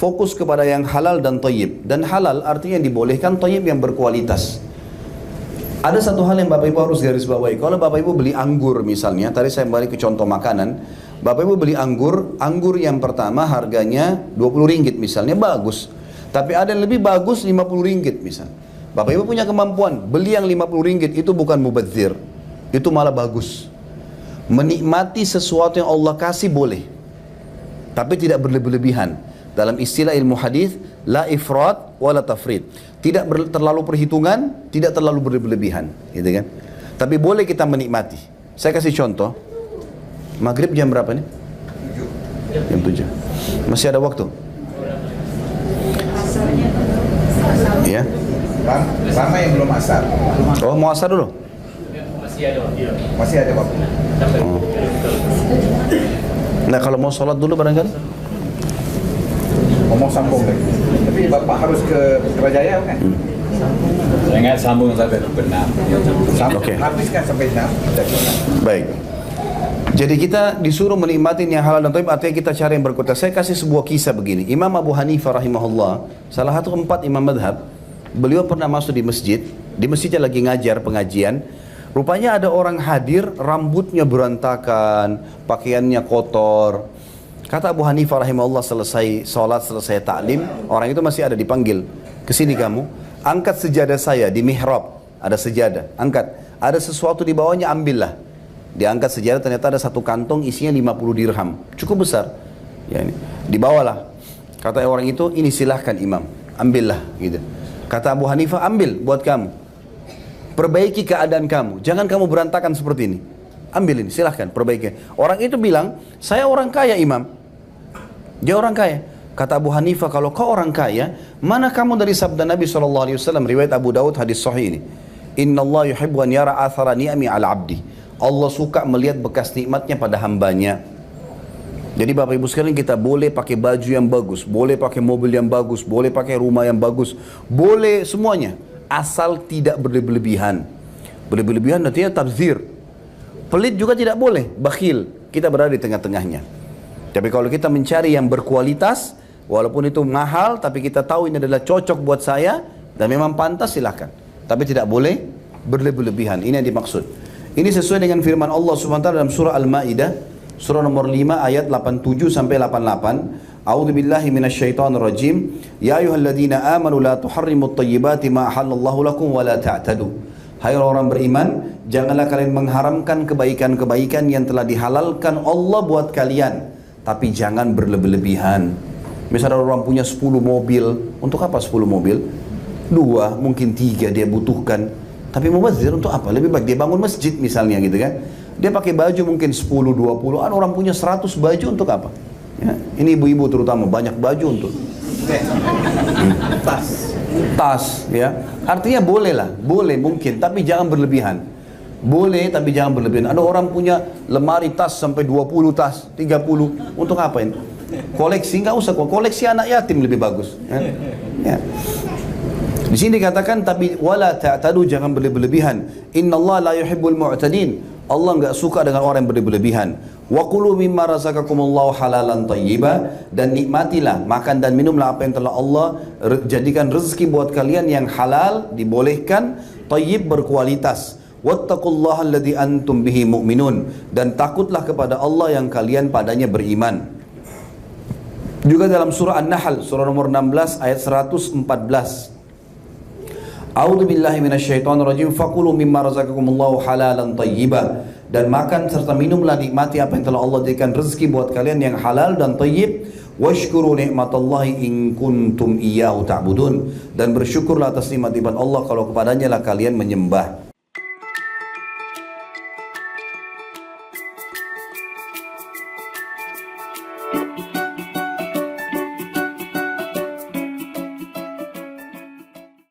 fokus kepada yang halal dan thayyib. Dan halal artinya yang dibolehkan, thayyib yang berkualitas. Ada satu hal yang Bapak Ibu harus garis bawahi. Kalau Bapak Ibu beli anggur misalnya, tadi saya balik ke contoh makanan. Bapak Ibu beli anggur yang pertama harganya 20 ringgit misalnya, bagus. Tapi ada yang lebih bagus 50 ringgit misalnya. Bapak Ibu punya kemampuan, beli yang 50 ringgit itu bukan mubadzir. Itu malah bagus. Menikmati sesuatu yang Allah kasih boleh. Tapi tidak berlebihan. Dalam istilah ilmu hadis, la ifrat wa la tafrid. Tidak terlalu perhitungan, tidak terlalu berlebihan, gitu kan? Tapi boleh kita menikmati. Saya kasih contoh. Maghrib jam berapa nih? 7. Jam 7. Masih ada waktu? Ya. Sama yang belum asar. Oh, mau asar dulu? Masih ada waktu. Oh. Nah, kalau mau sholat dulu barangkali? Ngomong sambung lagi. Tapi Bapak harus ke Putrajaya kan? Jangan sambung sampai benar. Oke. Habiskan sampai 6. Baik. Jadi kita disuruh menikmati yang halal dan thayyib, artinya kita cari yang berkualitas. Saya kasih sebuah kisah begini. Imam Abu Hanifah rahimahullah, salah satu 4 imam madhab, beliau pernah masuk di masjid. Di masjidnya lagi ngajar pengajian. Rupanya ada orang hadir, rambutnya berantakan, pakaiannya kotor. Kata Abu Hanifah rahimahullah, selesai sholat, selesai taklim, orang itu masih ada, dipanggil. Kesini kamu, angkat sejadah saya di mihrab. Ada sejadah, angkat. Ada sesuatu di bawahnya, ambillah. Diangkat sejadah, ternyata ada satu kantong isinya 50 dirham. Cukup besar. Ya, ini. Dibawalah. Kata orang itu, ini silahkan imam, ambillah. Gitu. Kata Abu Hanifah, ambil buat kamu. Perbaiki keadaan kamu. Jangan kamu berantakan seperti ini. Ambil ini, silahkan, perbaiki. Orang itu bilang, saya orang kaya imam. Dia orang kaya. Kata Abu Hanifah, kalau kau orang kaya, mana kamu dari sabda Nabi SAW, riwayat Abu Daud, hadis sahih ini. Inna Allah yuhibbu an yara athara ni'ami ala abdi. Allah suka melihat bekas nikmatnya pada hambanya. Jadi Bapak Ibu sekalian, kita boleh pakai baju yang bagus, boleh pakai mobil yang bagus, boleh pakai rumah yang bagus, boleh semuanya. Asal tidak berlebihan. Berlebihan artinya tabzir. Pelit juga tidak boleh, bakhil. Kita berada di tengah-tengahnya. Tapi kalau kita mencari yang berkualitas, walaupun itu mahal, tapi kita tahu ini adalah cocok buat saya, dan memang pantas, silahkan. Tapi tidak boleh berlebihan. Ini yang dimaksud. Ini sesuai dengan firman Allah SWT dalam surah Al-Ma'idah, surah nomor 5 ayat 87 sampai 88. A'udzu billahi minasyaitonir rajim. Ya ayyuhalladzina amanu la tuharrimut thayyibati ma ahallallahu lakum wa la ta'tadu. Hai orang beriman, janganlah kalian mengharamkan kebaikan-kebaikan yang telah dihalalkan Allah buat kalian, tapi jangan berlebihan. Misalnya orang punya 10 mobil, untuk apa 10 mobil? 2, mungkin 3 dia butuhkan. Tapi mubazir untuk apa? Lebih baik dia bangun masjid misalnya gitu kan. Dia pakai baju mungkin 10, 20, ada orang punya 100 baju untuk apa? Ya, ini ibu-ibu terutama banyak baju untuk tas ya. Artinya boleh lah, boleh mungkin, tapi jangan berlebihan. Boleh tapi jangan berlebihan. Ada orang punya lemari tas sampai 20 tas, 30. Untuk apain? Koleksi, nggak usah, koleksi anak yatim lebih bagus. Ya. Di sini dikatakan tapi wala ta'tadu, jangan berlebihan. Innallaha la yuhibbul mu'tadin. Allah nggak suka dengan orang yang berlebihan. Wa kulu mimma razaqakumullahu halalan thayyiba, dan nikmatilah, makan dan minumlah apa yang telah Allah jadikan rezeki buat kalian yang halal, dibolehkan, thayyib, berkualitas. Wattaqullaha alladzi antum bihi mu'minun, dan takutlah kepada Allah yang kalian padanya beriman. Juga dalam surah An-Nahl, surah nomor 16 ayat 114. A'udzu billahi minasyaitonir rajim. Fakulu mimma razaqakumullahu halalan thayyiba, dan makan serta minumlah, nikmati apa yang telah Allah jadikan rezeki buat kalian yang halal dan thayyib. Washkuru ni'matallahi in kuntum iyyahu ta'budun, dan bersyukurlah atas nikmat Allah kalau kepadanya lah kalian menyembah.